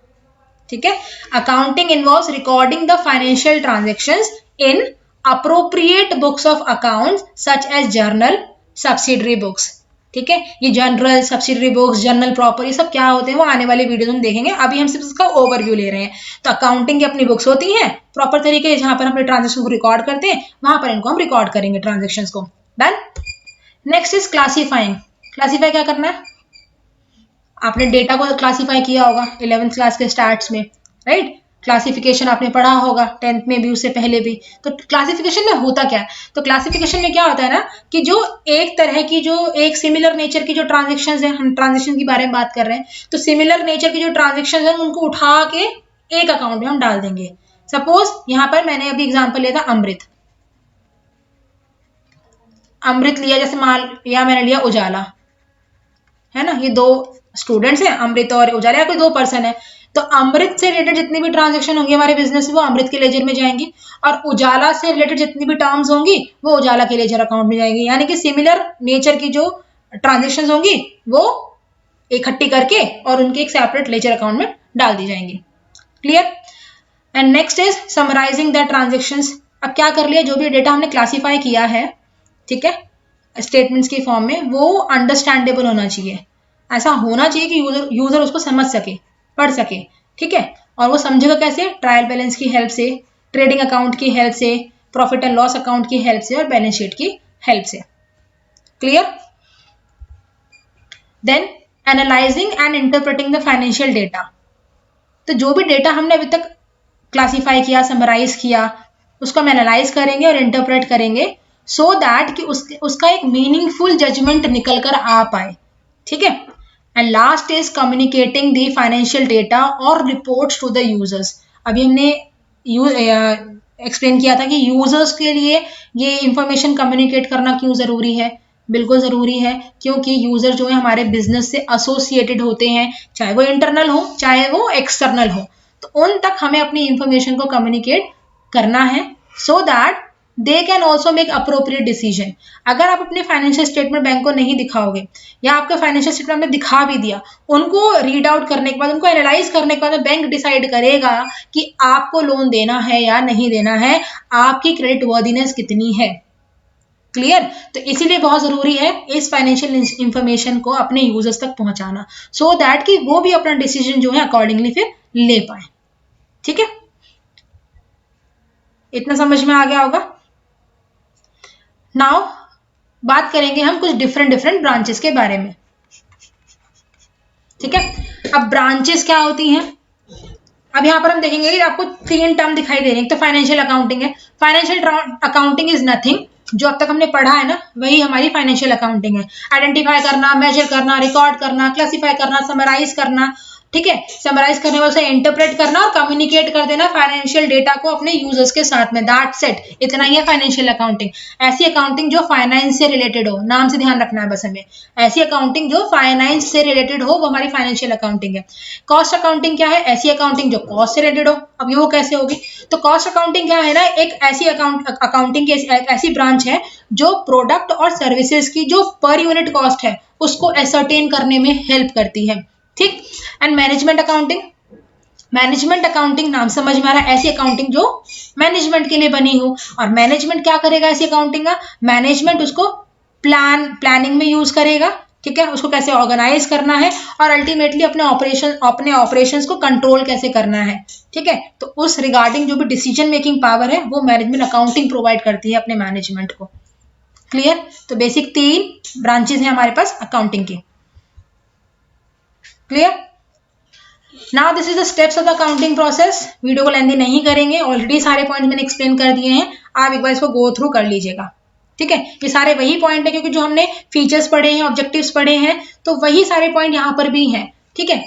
ठीक है। Accounting involves recording the financial transactions in appropriate books of accounts such as journal, subsidiary books, ठीक है। ये general, subsidiary books, journal proper, ये सब क्या होते हैं वो आने वाले वीडियो में देखेंगे, अभी हम सिर्फ इसका ओवरव्यू ले रहे हैं। तो अकाउंटिंग की अपनी बुक्स होती हैं प्रॉपर तरीके, जहां पर हम ट्रांजेक्शन को रिकॉर्ड करते हैं, वहां पर इनको हम रिकॉर्ड करेंगे ट्रांजेक्शन को। Done. Next is classifying. Classify क्या करना है, आपने डेटा को क्लासीफाई किया होगा 11th क्लास के स्टार्ट्स में, राइट। क्लासिफिकेशन आपने पढ़ा होगा 10th में भी, उससे पहले भी। तो क्लासिफिकेशन में होता क्या है, तो क्लासिफिकेशन में क्या होता है ना कि जो एक तरह की, जो एक सिमिलर नेचर की जो ट्रांजेक्शंस है, हम ट्रांजेक्शन के बारे में बात कर रहे हैं, तो सिमिलर नेचर की जो ट्रांजेक्शंस है उनको उठा के एक अकाउंट में हम डाल देंगे। सपोज यहाँ पर मैंने अभी एग्जाम्पल लिया था अमृत, अमृत लिया जैसे मान, या मैंने लिया उजाला, है ना, ये दो स्टूडेंट्स हैं, अमृत और उजाला, या कोई दो पर्सन है। तो अमृत से रिलेटेड जितनी भी ट्रांजेक्शन होंगी हमारे बिजनेस में वो अमृत के लेजर में जाएंगी, और उजाला से रिलेटेड जितनी भी टर्म्स होंगी वो उजाला के लेजर अकाउंट में जाएंगी। यानी कि सिमिलर नेचर की जो ट्रांजेक्शन होंगी वो इकट्ठी करके और उनके एक सेपरेट लेजर अकाउंट में डाल दी जाएंगी। Clear. And next is summarising the transactions. अब क्या कर लिया, जो भी डेटा हमने क्लासीफाई किया है, ठीक है, स्टेटमेंट्स के फॉर्म में, वो अंडरस्टैंडेबल होना चाहिए। ऐसा होना चाहिए कि यूजर उसको समझ सके, पढ़ सके, ठीक है। और वो समझेगा कैसे, ट्रायल बैलेंस की हेल्प से, ट्रेडिंग अकाउंट की हेल्प से, प्रॉफिट एंड लॉस अकाउंट की हेल्प से और बैलेंस शीट की हेल्प से। Clear. Then analysing and interpreting the financial data. तो जो भी डेटा हमने अभी तक क्लासीफाई किया, समराइज किया, उसको हम एनालाइज करेंगे और इंटरप्रेट करेंगे, सो दैट कि उसका एक मीनिंगफुल जजमेंट निकल कर आ पाए, ठीक है। And last is communicating the financial data और रिपोर्ट्स टू द यूजर्स। अभी हमने एक्सप्लेन किया था कि यूजर्स के लिए ये इंफॉर्मेशन कम्युनिकेट करना क्यों जरूरी है। बिल्कुल जरूरी है, क्योंकि यूजर जो है हमारे बिजनेस से एसोसिएटेड होते हैं, चाहे वो इंटरनल हो चाहे वो एक्सटर्नल हो, तो उन तक हमें अपनी इंफॉर्मेशन को कम्युनिकेट करना है, so that they can also make appropriate decision. अगर आप अपने फाइनेंशियल स्टेटमेंट बैंक को नहीं दिखाओगे, या आपका फाइनेंशियल स्टेटमेंट में दिखा भी दिया, उनको रीड आउट करने के बाद, उनको एनालाइज करने के बाद बैंक डिसाइड करेगा कि आपको लोन देना है या नहीं देना है, आपकी क्रेडिट वर्दीनेस कितनी है। क्लियर। तो इसीलिए बहुत जरूरी है इस फाइनेंशियल इंफॉर्मेशन को अपने यूजर्स तक पहुंचाना, सो दैट कि वो भी अपना डिसीजन जो है अकॉर्डिंगली फिर ले पाए, ठीक है। इतना समझ में आ गया होगा। नाउ बात करेंगे हम कुछ डिफरेंट ब्रांचेस के बारे में, ठीक है। अब ब्रांचेस क्या होती हैं, अब यहाँ पर हम देखेंगे कि आपको 3 टर्म दिखाई दे रहे हैं। तो फाइनेंशियल अकाउंटिंग है। फाइनेंशियल अकाउंटिंग इज नथिंग, जो अब तक हमने पढ़ा है ना, वही हमारी फाइनेंशियल अकाउंटिंग है। आइडेंटिफाई करना, मेजर करना, रिकॉर्ड करना, क्लासिफाई करना, समराइज करना, ठीक है। समराइज करने वाले से इंटरप्रेट करना और कम्युनिकेट कर देना फाइनेंशियल डेटा को अपने यूजर्स के साथ में, दैट्स इट, इतना ही है फाइनेंशियल अकाउंटिंग। ऐसी अकाउंटिंग जो फाइनेंस से रिलेटेड हो, नाम से ध्यान रखना है बस हमें, ऐसी अकाउंटिंग जो फाइनेंस से रिलेटेड हो वो हमारी फाइनेंशियल अकाउंटिंग है। कॉस्ट अकाउंटिंग क्या है, ऐसी अकाउंटिंग जो कॉस्ट से रिलेटेड हो। अब ये वो कैसे होगी, तो कॉस्ट अकाउंटिंग क्या है ना, एक ऐसी अकाउंटिंग की ऐसी ब्रांच है जो प्रोडक्ट और सर्विसेज की जो पर यूनिट कॉस्ट है उसको एसर्टेन करने में हेल्प करती है, ठीक। And management accounting, management accounting नाम समझ में आ रहा है, ऐसी अकाउंटिंग जो मैनेजमेंट के लिए बनी हो। और मैनेजमेंट क्या करेगा ऐसी अकाउंटिंग का, मैनेजमेंट उसको प्लानिंग में यूज करेगा, ठीक है, उसको कैसे ऑर्गेनाइज करना है और अल्टीमेटली अपने ऑपरेशंस को कंट्रोल कैसे करना है, ठीक है। तो उस रिगार्डिंग जो भी डिसीजन मेकिंग पावर है वो मैनेजमेंट अकाउंटिंग प्रोवाइड करती है अपने मैनेजमेंट को। क्लियर। तो बेसिक 3 ब्रांचेस हैं हमारे पास अकाउंटिंग की। Clear. Now this is the steps of the accounting process. Video को लेंदी नहीं करेंगे, ऑलरेडी सारे पॉइंट मैंने एक्सप्लेन कर दिए हैं, आप एक बार इसको गो थ्रू कर लीजिएगा, ठीक है। ये सारे वही पॉइंट है, क्योंकि जो हमने फीचर्स पढ़े हैं, ऑब्जेक्टिव्स पढ़े हैं, तो वही सारे पॉइंट यहाँ पर भी हैं, ठीक है।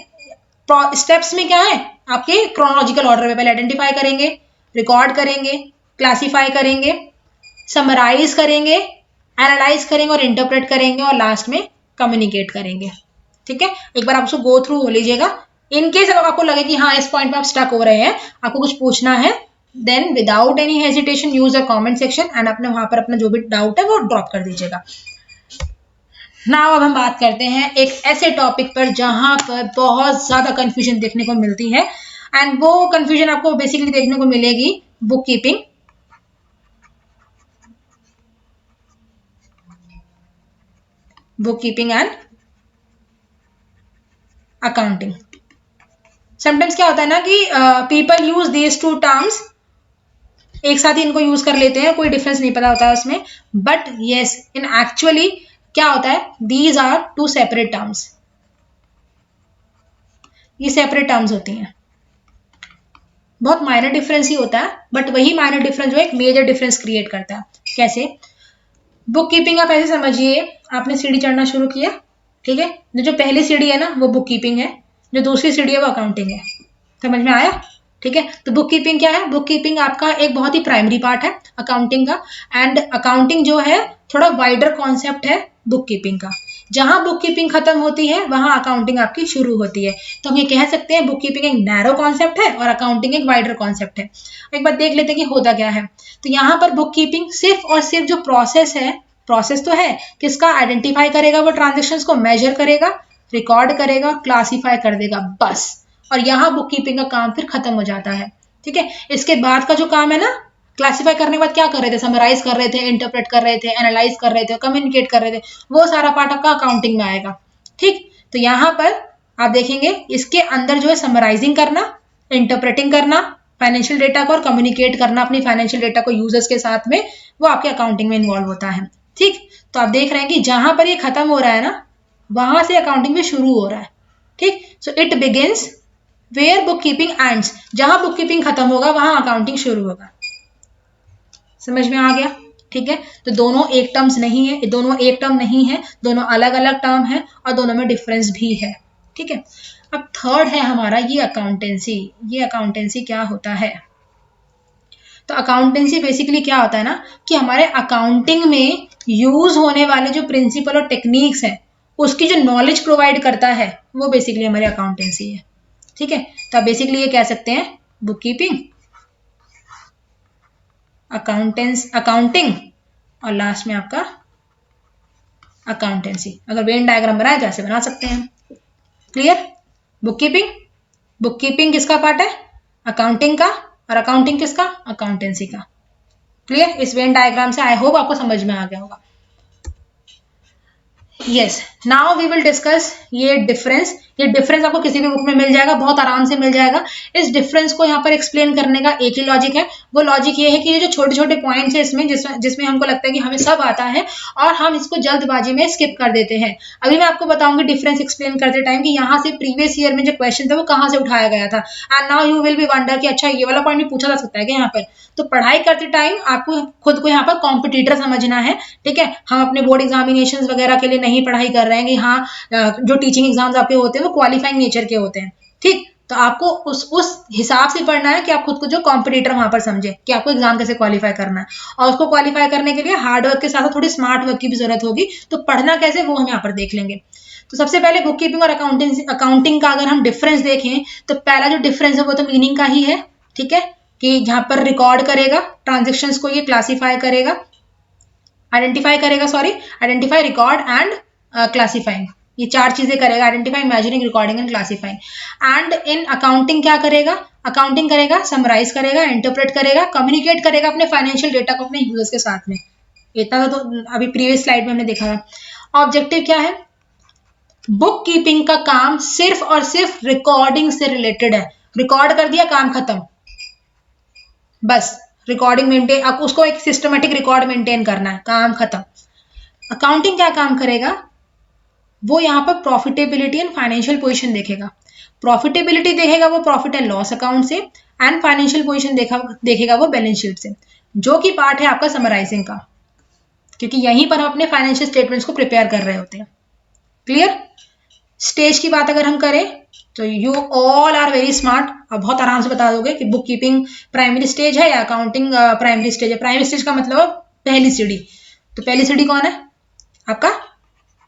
स्टेप्स में क्या है, आपके क्रोनोलॉजिकल ऑर्डर में पहले आइडेंटिफाई करेंगे, रिकॉर्ड करेंगे, क्लासीफाई करेंगे, समराइज करेंगे, एनालाइज करेंगे और इंटरप्रेट करेंगे, और लास्ट में कम्युनिकेट करेंगे, ठीक है। एक बार आप उसको गो थ्रू हो लीजिएगा। इनकेस अगर आपको लगे कि हाँ इस पॉइंट पे आप स्टक हो रहे हैं, आपको कुछ पूछना है, then without any hesitation use a comment section and अपने वहां पर अपना जो भी डाउट है वो ड्रॉप कर दीजिएगा। नाउ अब हम बात करते हैं एक ऐसे टॉपिक पर जहां पर बहुत ज्यादा कंफ्यूजन देखने को मिलती है एंड वो कंफ्यूजन आपको बेसिकली देखने को मिलेगी book keeping, and accounting. Sometimes क्या होता है ना कि people use these two terms, एक साथ ही इनको यूज कर लेते हैं, कोई डिफरेंस नहीं पता होता है उसमें, बट यस इन एक्चुअली क्या होता है, these are two separate terms, ये सेपरेट टर्म्स होती हैं। बहुत माइनर डिफरेंस ही होता है, बट वही माइनर डिफरेंस जो एक मेजर डिफरेंस क्रिएट करता है। कैसे? बुक कीपिंग आप ऐसे समझिए, आपने सीढ़ी चढ़ना शुरू किया, ठीक है, जो पहली सीढ़ी है ना वो बुक कीपिंग है, जो दूसरी सीढ़ी है वो अकाउंटिंग है। समझ में आया? ठीक है, तो बुक कीपिंग क्या है? बुक कीपिंग आपका एक बहुत ही प्राइमरी पार्ट है अकाउंटिंग का, एंड अकाउंटिंग जो है थोड़ा वाइडर कॉन्सेप्ट है बुक कीपिंग का। जहां बुक कीपिंग खत्म होती है वहां अकाउंटिंग आपकी शुरू होती है। तो हम ये कह सकते हैं बुक कीपिंग एक नैरो कॉन्सेप्ट है और अकाउंटिंग एक वाइडर कॉन्सेप्ट है। एक बार देख लेते हैं कि होता क्या है। तो यहाँ पर बुक कीपिंग सिर्फ और सिर्फ जो प्रोसेस है, प्रोसेस तो है, किसका? आइडेंटिफाई करेगा वो ट्रांजेक्शन्स को, मेजर करेगा, रिकॉर्ड करेगा, क्लासीफाई कर देगा, बस। और यहाँ बुक कीपिंग का काम फिर खत्म हो जाता है। ठीक है, इसके बाद का जो काम है ना, क्लासीफाई करने के बाद क्या कर रहे थे? समराइज कर रहे थे, इंटरप्रेट कर रहे थे, एनालाइज कर रहे थे, कम्युनिकेट कर रहे थे, वो सारा पार्ट आपका अकाउंटिंग में आएगा। ठीक, तो यहाँ पर आप देखेंगे इसके अंदर जो है समराइजिंग करना, इंटरप्रेटिंग करना फाइनेंशियल डेटा को और कम्युनिकेट करना अपनी फाइनेंशियल डेटा को यूजर्स के साथ में, वो आपके अकाउंटिंग में इन्वॉल्व होता है। ठीक, तो आप देख रहे हैं कि जहां पर ये खत्म हो रहा है ना, वहां से अकाउंटिंग में शुरू हो रहा है। ठीक, so it begins where book keeping ends, जहां बुक कीपिंग खत्म होगा वहां अकाउंटिंग शुरू होगा। समझ में आ गया? ठीक है, तो दोनों एक टर्म्स नहीं है, दोनों एक टर्म नहीं है, दोनों अलग अलग टर्म है और दोनों में डिफरेंस भी है। ठीक है, अब थर्ड है हमारा ये अकाउंटेंसी। ये अकाउंटेंसी क्या होता है? तो अकाउंटेंसी बेसिकली क्या होता है ना कि हमारे अकाउंटिंग में यूज होने वाले जो प्रिंसिपल और टेक्निक्स हैं उसकी जो नॉलेज प्रोवाइड करता है वो बेसिकली हमारी अकाउंटेंसी है। ठीक है, तो आप बेसिकली ये कह सकते हैं बुक कीपिंग, अकाउंटिंग और लास्ट में आपका अकाउंटेंसी। अगर वेन डायग्राम बनाए तो ऐसे बना सकते हैं। क्लियर? बुक कीपिंग किसका पार्ट है? अकाउंटिंग का, और अकाउंटिंग किसका? अकाउंटेंसी का। क्लियर? इस वेन डायग्राम से आई होप आपको समझ में आ गया होगा। Yes, now we will discuss ये डिफरेंस। ये डिफरेंस आपको किसी भी बुक में मिल जाएगा, बहुत आराम से मिल जाएगा। इस डिफरेंस को यहाँ पर एक्सप्लेन करने का एक ही लॉजिक है, वो लॉजिक ये है कि ये जो छोटे छोटे पॉइंट्स है इसमें, जिसमें हमको लगता है कि हमें सब आता है और हम इसको जल्दबाजी में स्किप कर देते हैं। अभी मैं आपको बताऊंगी डिफरेंस एक्सप्लेन करते टाइम कि यहाँ से प्रीवियस ईयर में जो क्वेश्चन था वो कहाँ से उठाया गया था, and now you will be wonder कि अच्छा ये वाला पॉइंट भी पूछा जा सकता है क्या यहाँ पर। तो पढ़ाई करते टाइम आपको खुद को यहाँ पर कॉम्पिटिटर समझना है। ठीक है, हम अपने बोर्ड एग्जामिनेशन वगैरह के लिए नहीं पढ़ाई कर रहे हैं कि हाँ जो टीचिंग एग्जाम्स आपके होते हैं वो क्वालिफाइंग नेचर के होते हैं। ठीक, तो आपको उस हिसाब से पढ़ना है कि आप खुद को जो कॉम्पिटिटर वहां पर समझे कि आपको एग्जाम कैसे क्वालिफाई करना है, और उसको क्वालिफाई करने के लिए हार्ड वर्क के साथ थोड़ी स्मार्ट वर्क की भी जरूरत होगी। तो पढ़ना कैसे वो हम यहाँ पर देख लेंगे। तो सबसे पहले बुक कीपिंग और अकाउंटिंग का अगर हम डिफरेंस देखें तो पहला जो डिफरेंस है वो तो मीनिंग का ही है। ठीक है, कि जहां पर रिकॉर्ड करेगा ट्रांजेक्शन्स को, ये क्लासीफाई करेगा, आइडेंटिफाई, रिकॉर्ड एंड क्लासीफाइंग, ये चार चीजें करेगा, identify, measuring, recording and classifying. And in accounting क्या करेगा? अकाउंटिंग करेगा, समराइज करेगा, इंटरप्रेट करेगा, कम्युनिकेट करेगा अपने फाइनेंशियल डेटा को अपने यूजर्स के साथ में। इतना तो अभी प्रीवियस स्लाइड में हमने देखा था। ऑब्जेक्टिव क्या है? बुक कीपिंग का काम सिर्फ और सिर्फ रिकॉर्डिंग से रिलेटेड है। रिकॉर्ड कर दिया, काम खत्म, बस। रिकॉर्डिंग मेंटेन, अब उसको एक सिस्टमेटिक रिकॉर्ड मेंटेन करना है, काम खत्म। अकाउंटिंग क्या काम करेगा? वो यहाँ पर प्रॉफिटेबिलिटी एंड फाइनेंशियल पोजीशन देखेगा। प्रॉफिटेबिलिटी देखेगा वो प्रॉफिट एंड लॉस अकाउंट से, एंड फाइनेंशियल पोजीशन देखेगा वो बैलेंस शीट से, जो कि पार्ट है आपका समराइजिंग का, क्योंकि यहीं पर हम अपने फाइनेंशियल स्टेटमेंट्स को प्रिपेयर कर रहे होते हैं। क्लियर? स्टेज की बात अगर हम करें तो you all are very smart, अब बहुत आराम से बता दोगे कि बुक कीपिंग प्राइमरी स्टेज है या अकाउंटिंग प्राइमरी स्टेज है। प्राइमरी स्टेज का मतलब पहली सीढ़ी, तो पहली सीढ़ी कौन है? आपका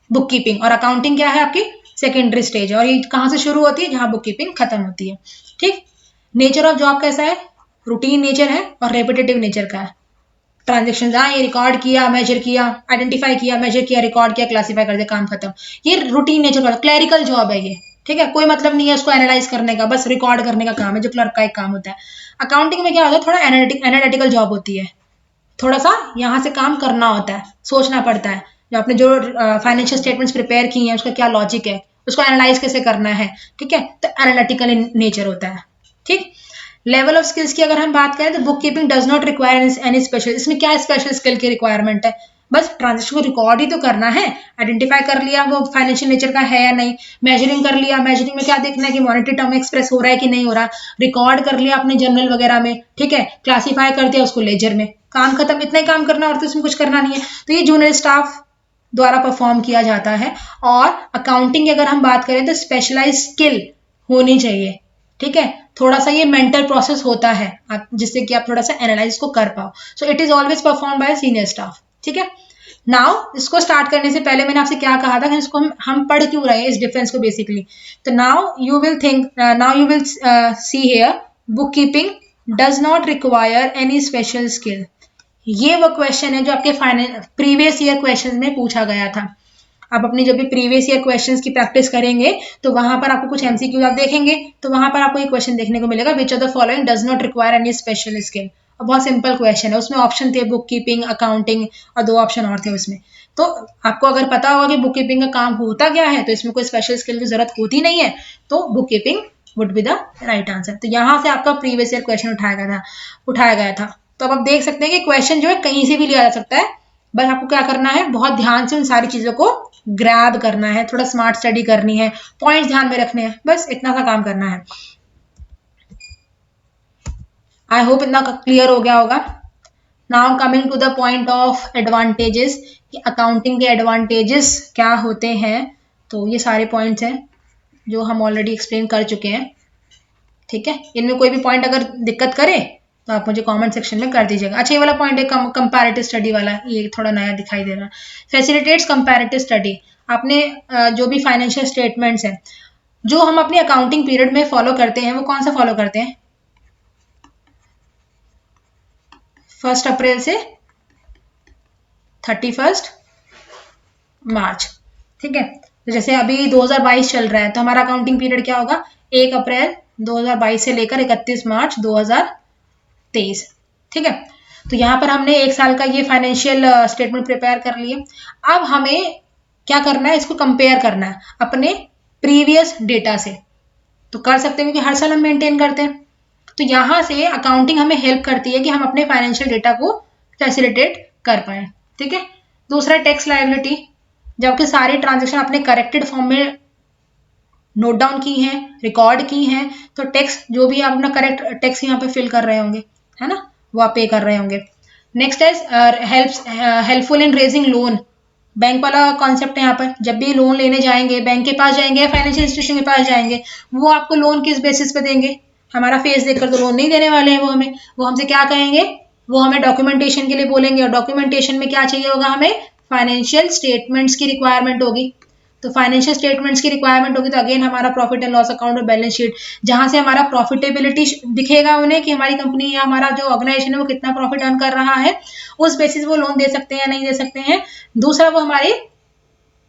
बुक कीपिंग, और अकाउंटिंग क्या है? आपकी सेकेंडरी स्टेज है, और ये कहाँ से शुरू होती है? जहां बुक कीपिंग खत्म होती है। ठीक, नेचर ऑफ जॉब कैसा है? रूटीन नेचर है और रेपिटेटिव नेचर का है। ट्रांजेक्शन, हाँ ये रिकॉर्ड किया, मेजर किया, आइडेंटिफाई किया, मेजर किया, रिकॉर्ड किया, क्लासीफाई कर दिया, काम खत्म। ये रूटीन नेचर का क्लरिकल जॉब है ये, ठीक है, कोई मतलब नहीं है उसको एनालाइज करने का, बस रिकॉर्ड करने का काम है, जो क्लर्क का एक काम होता है। अकाउंटिंग में क्या होता है, थोड़ा एनालिटिकल जॉब होती है, थोड़ा सा यहाँ से काम करना होता है, सोचना पड़ता है, जो आपने जो फाइनेंशियल स्टेटमेंट्स प्रिपेयर की हैं उसका क्या लॉजिक है, उसको एनालाइज कैसे करना है, ठीक है, तो एनालिटिकल नेचर होता है। ठीक, लेवल ऑफ स्किल्स की अगर हम बात करें तो book keeping does not require any special, इसमें क्या स्पेशल स्किल की रिक्वायरमेंट है, बस ट्रांजेक्शन को रिकॉर्ड ही तो करना है, आइडेंटिफाई कर लिया वो फाइनेंशियल नेचर का है या नहीं, मेजरिंग कर लिया, मेजरिंग में क्या देखना है कि मॉनेटरी टर्म एक्सप्रेस हो रहा है कि नहीं हो रहा, रिकॉर्ड कर लिया अपने जर्नल वगैरह में, ठीक है, क्लासीफाई कर दिया उसको लेजर में, काम खत्म, इतना ही काम करना और तो इसमें कुछ करना नहीं है। तो ये जूनियर स्टाफ द्वारा परफॉर्म किया जाता है। और अकाउंटिंग की अगर हम बात करें तो स्पेशलाइज स्किल होनी चाहिए, ठीक है, थोड़ा सा ये मेंटल प्रोसेस होता है जिससे कि आप थोड़ा सा एनालाइज को कर पाओ। So it is always perform by senior staff. ठीक है, नाउ इसको स्टार्ट करने से पहले मैंने आपसे क्या कहा था कि इसको हम पढ़ क्यों रहे हैं इस डिफरेंस को बेसिकली। तो now you will see here book keeping does not require any special skill. ये वो क्वेश्चन है जो आपके प्रीवियस ईयर क्वेश्चन में पूछा गया था। आप अपनी जब भी प्रीवियस ईयर क्वेश्चंस की प्रैक्टिस करेंगे तो वहां पर आपको कुछ एमसीक्यू आप देखेंगे तो वहां पर आपको ये क्वेश्चन देखने को मिलेगा, which of the following does not require any special skill. और बहुत सिंपल क्वेश्चन है, उसमें ऑप्शन थे बुक कीपिंग, अकाउंटिंग और 2 ऑप्शन और थे उसमें। तो आपको अगर पता होगा कि बुक कीपिंग का काम होता क्या है तो इसमें कोई स्पेशल स्किल की जरूरत होती नहीं है, तो book keeping would be the right answer. तो यहाँ से आपका प्रीवियस ईयर क्वेश्चन उठाया गया था। तो अब आप देख सकते हैं कि क्वेश्चन जो है कहीं से भी लिया जा सकता है, बस आपको क्या करना है, बहुत ध्यान से उन सारी चीजों को ग्रैब करना है, थोड़ा स्मार्ट स्टडी करनी है, पॉइंट्स ध्यान में रखने हैं, बस इतना सा काम करना है। आई होप इतना क्लियर हो गया होगा। Now coming to the point of advantages, कि अकाउंटिंग के एडवांटेजेस क्या होते हैं। तो ये सारे पॉइंट्स हैं जो हम ऑलरेडी एक्सप्लेन कर चुके हैं। ठीक है, इनमें कोई भी पॉइंट अगर दिक्कत करे तो आप मुझे कमेंट सेक्शन में कर दीजिएगा। अच्छा, ये वाला पॉइंट है कंपैरेटिव स्टडी वाला, ये थोड़ा नया दिखाई दे रहा है। Facilitates comparative study. आपने जो भी फाइनेंशियल स्टेटमेंट्स हैं जो हम अपनी अकाउंटिंग पीरियड में फॉलो करते हैं, वो कौन सा फॉलो करते हैं, 1 अप्रैल से 31 मार्च। ठीक है, तो जैसे अभी 2022 चल रहा है तो हमारा अकाउंटिंग पीरियड क्या होगा, 1 अप्रैल 2022 से लेकर 31 मार्च 2023। ठीक है, तो यहाँ पर हमने 1 साल का ये फाइनेंशियल स्टेटमेंट प्रिपेयर कर लिए। अब हमें क्या करना है, इसको कंपेयर करना है अपने प्रीवियस डेटा से। तो कर सकते हैं क्योंकि हर साल हम मेंटेन करते हैं। तो यहाँ से अकाउंटिंग हमें हेल्प करती है कि हम अपने फाइनेंशियल डेटा को फैसिलिटेट कर पाए। ठीक है, दूसरा टैक्स लायबिलिटी, जबकि सारी ट्रांजेक्शन अपने करेक्टेड फॉर्म में नोट डाउन की हैं, रिकॉर्ड की हैं, तो टैक्स जो भी आप अपना करेक्ट टैक्स यहाँ पे फिल कर रहे होंगे, है ना, वो आप पे कर रहे होंगे। नेक्स्ट है helpful in raising loan. Bank वाला कॉन्सेप्ट है यहाँ पर, जब भी लोन लेने जाएंगे, बैंक के पास जाएंगे, फाइनेंशियल इंस्टीट्यूशन के पास जाएंगे, वो आपको लोन किस बेसिस पे देंगे, हमारा फेस देखकर तो लोन नहीं देने वाले हैं वो हमसे क्या कहेंगे, वो हमें डॉक्यूमेंटेशन के लिए बोलेंगे, और डॉक्यूमेंटेशन में क्या चाहिए होगा, हमें फाइनेंशियल स्टेटमेंट्स की रिक्वायरमेंट होगी। तो फाइनेंशियल स्टेटमेंट्स की रिक्वायरमेंट होगी तो अगेन हमारा प्रॉफिट एंड लॉस अकाउंट और बैलेंस शीट, जहां से हमारा प्रॉफिटेबिलिटी दिखेगा उन्हें कि हमारी कंपनी या हमारा जो ऑर्गेनाइजेशन है वो कितना प्रॉफिट अर्न कर रहा है, उस बेसिस वो लोन दे सकते हैं या नहीं दे सकते हैं। दूसरा, वो हमारी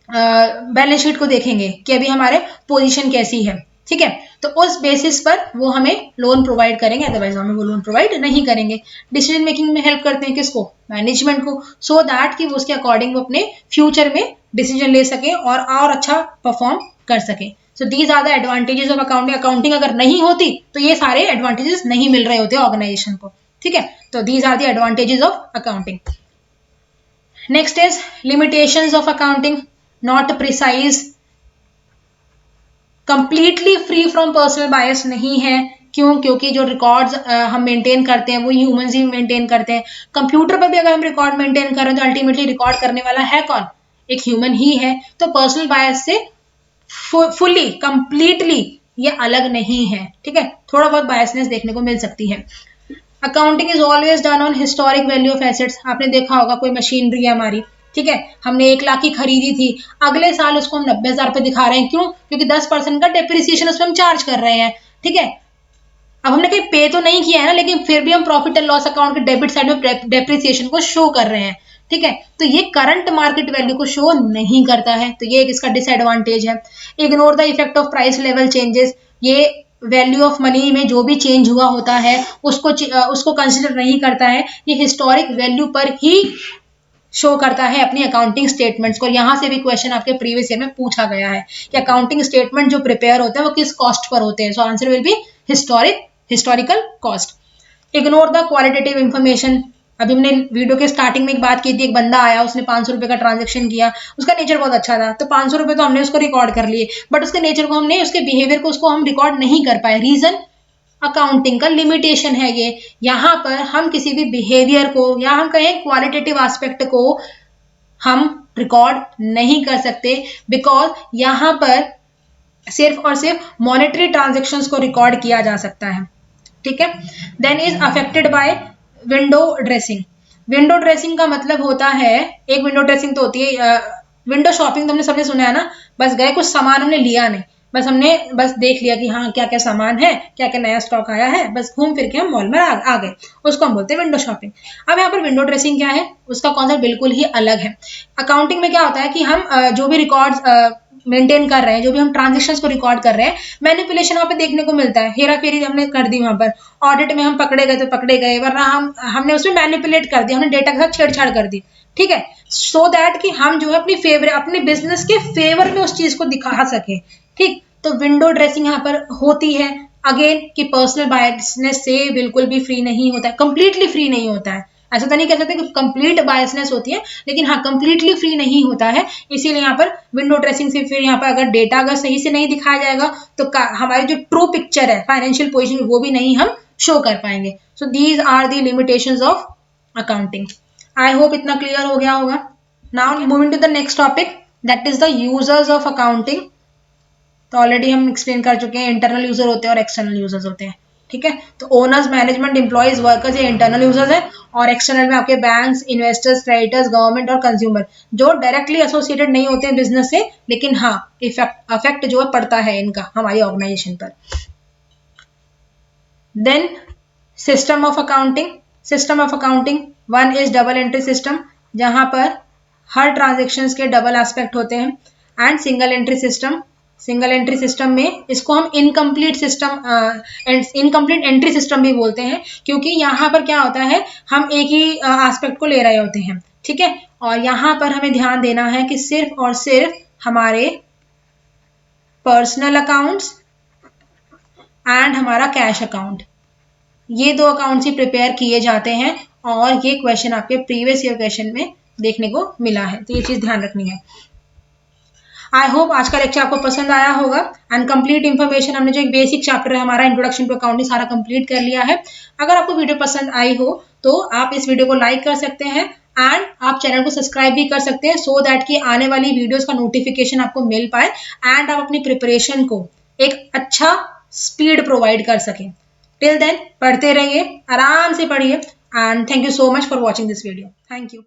बैलेंस शीट को देखेंगे कि अभी हमारे पोजीशन कैसी है। ठीक है, तो उस बेसिस पर वो हमें लोन प्रोवाइड करेंगे, अदरवाइज हमें वो लोन प्रोवाइड नहीं करेंगे। डिसीजन मेकिंग में हेल्प करते हैं किसको, मैनेजमेंट को, सो दैट कि वो उसके अकॉर्डिंग वो अपने फ्यूचर में डिसीजन ले सके और अच्छा परफॉर्म कर सके। So these are the advantages of accounting. Accounting अगर नहीं होती तो ये सारे एडवांटेजेस नहीं मिल रहे होते ऑर्गेनाइजेशन को। ठीक है, तो these are the advantages of accounting. Next is limitations of accounting, not precise, completely free from personal bias नहीं है। क्यों? क्योंकि जो रिकॉर्ड्स हम मेंटेन करते हैं वो ह्यूमंस ही मेंटेन करते हैं। कंप्यूटर पर भी अगर हम रिकॉर्ड मेंटेन कर रहे हैं तो अल्टीमेटली रिकॉर्ड करने वाला है कौन, एक ह्यूमन ही है। तो पर्सनल बायस से फुली कंप्लीटली ये अलग नहीं है। ठीक है, थोड़ा बहुत बायसनेस देखने को मिल सकती है। Accounting is always done on historic value of assets. आपने देखा होगा कोई मशीनरी है हमारी, ठीक है, हमने 1 लाख की खरीदी थी, अगले साल उसको हम 90,000 रुपए दिखा रहे हैं। क्यों? क्योंकि 10% का डेप्रिसिएशन उसमें हम चार्ज कर रहे हैं। ठीक है, अब हमने कहीं पे तो नहीं किया है ना, लेकिन फिर भी हम प्रॉफिट एंड लॉस अकाउंट के डेबिट साइड में डेप्रिसिएशन को शो कर रहे हैं, ठीक है। तो ये करंट मार्केट वैल्यू को शो नहीं करता है, तो ये एक इसका डिसएडवांटेज है। Ignore the effect of price level changes, ये वैल्यू ऑफ मनी में जो भी चेंज हुआ होता है उसको कंसिडर नहीं करता है, ये हिस्टोरिक वैल्यू पर ही शो करता है अपनी अकाउंटिंग स्टेटमेंट्स को। यहाँ से भी क्वेश्चन आपके प्रीवियस ईयर में पूछा गया है कि अकाउंटिंग स्टेटमेंट जो प्रिपेयर होते हैं वो किस कॉस्ट पर होते हैं, so answer will be historical cost. Ignore the qualitative information, अभी हमने वीडियो के स्टार्टिंग में एक बात की थी, एक बंदा आया, उसने 500 रुपए का ट्रांजेक्शन किया, उसका नेचर बहुत अच्छा था, तो 500 रुपए तो हमने उसको रिकॉर्ड कर लिए, बट उसके नेचर को हमने, उसके बिहेवियर को उसको हम रिकॉर्ड नहीं कर पाए। रीजन, अकाउंटिंग का लिमिटेशन है ये। यहाँ पर हम किसी भी बिहेवियर को या हम कहें क्वालिटेटिव एस्पेक्ट को हम रिकॉर्ड नहीं कर सकते, बिकॉज यहाँ पर सिर्फ और सिर्फ मॉनेटरी ट्रांजेक्शन्स को रिकॉर्ड किया जा सकता है, ठीक है। Then is affected by window dressing. Window dressing का मतलब होता है, एक विंडो ड्रेसिंग तो होती है, विंडो शॉपिंग तो हमने सबने सुना है ना, बस गए कुछ सामान हमने लिया नहीं, बस हमने बस देख लिया कि हाँ क्या क्या सामान है, क्या क्या नया स्टॉक आया है, बस घूम फिर के हम मॉल में आ गए, उसको हम बोलते हैं विंडो शॉपिंग। अब यहाँ पर विंडो ड्रेसिंग क्या है, उसका कॉन्सेप्ट बिल्कुल ही अलग है। अकाउंटिंग में क्या होता है कि हम जो भी रिकॉर्ड्स मेंटेन कर रहे हैं, जो भी हम ट्रांजेक्शन्स को रिकॉर्ड कर रहे हैं, मैनिपुलेशन वहाँ पे देखने को मिलता है, हेरा फेरी हमने कर दी वहां पर, ऑडिट में हम पकड़े गए तो पकड़े गए, वरना हमने उसमें मैनिपुलेट कर दिया, हमने डेटा के साथ छेड़छाड़ कर दी, ठीक है, सो दैट कि हम जो है अपने बिजनेस के फेवर में उस चीज को दिखा सके, ठीक। तो विंडो ड्रेसिंग यहाँ पर होती है, अगेन कि पर्सनल बायसनेस से बिल्कुल भी फ्री नहीं होता है, कंप्लीटली फ्री नहीं होता है, ऐसा तो नहीं कह सकते कि कंप्लीट बायसनेस होती है, लेकिन हाँ कंप्लीटली फ्री नहीं होता है। इसीलिए यहाँ पर विंडो ड्रेसिंग से फिर यहाँ पर अगर डेटा अगर सही से नहीं दिखाया जाएगा तो हमारी जो ट्रू पिक्चर है फाइनेंशियल पोजीशन वो भी नहीं हम शो कर पाएंगे। So these are the limitations of accounting. I hope इतना क्लियर हो गया होगा। Now moving to the next topic, that is the users of accounting. तो ऑलरेडी हम एक्सप्लेन कर चुके हैं, इंटरनल यूजर होते हैं और एक्सटर्नल यूजर्स होते हैं, ठीक है। तो ओनर्स, मैनेजमेंट, एम्प्लॉइज, वर्कर्स ये इंटरनल यूजर्स है, और एक्सटर्नल में आपके बैंक्स, इन्वेस्टर्स, क्रेडिटर्स, गवर्नमेंट और कंज्यूमर, जो डायरेक्टली एसोसिएटेड नहीं होते हैं बिजनेस से, लेकिन हाँ इफेक्ट जो है पड़ता है इनका हमारी ऑर्गेनाइजेशन पर। Then system of accounting. System of accounting, one is double entry system, जहां पर हर ट्रांजेक्शन्स के डबल एस्पेक्ट होते हैं, and single entry system. Single entry system में इसको हम इनकम्प्लीट एंट्री सिस्टम भी बोलते हैं, क्योंकि यहाँ पर क्या होता है, हम एक ही एस्पेक्ट को ले रहे होते हैं, ठीक है। और यहाँ पर हमें ध्यान देना है कि सिर्फ और सिर्फ हमारे पर्सनल अकाउंट्स एंड हमारा कैश अकाउंट, ये दो अकाउंट्स ही प्रिपेयर किए जाते हैं, और ये क्वेश्चन आपके प्रीवियस ईयर क्वेश्चन में देखने को मिला है, तो ये चीज ध्यान रखनी है। आई होप आज का लेक्चर आपको पसंद आया होगा, एंड कंप्लीट इन्फॉर्मेशन हमने जो एक बेसिक चैप्टर है हमारा इंट्रोडक्शन टू अकाउंटिंग सारा कंप्लीट कर लिया है। अगर आपको वीडियो पसंद आई हो तो आप इस वीडियो को लाइक कर सकते हैं, एंड आप चैनल को सब्सक्राइब भी कर सकते हैं, सो दैट कि आने वाली वीडियोस का नोटिफिकेशन आपको मिल पाए, एंड आप अपनी प्रिपरेशन को एक अच्छा स्पीड प्रोवाइड कर सकें। टिल देन पढ़ते रहिए, आराम से पढ़िए, and thank you so much for watching this video. Thank you.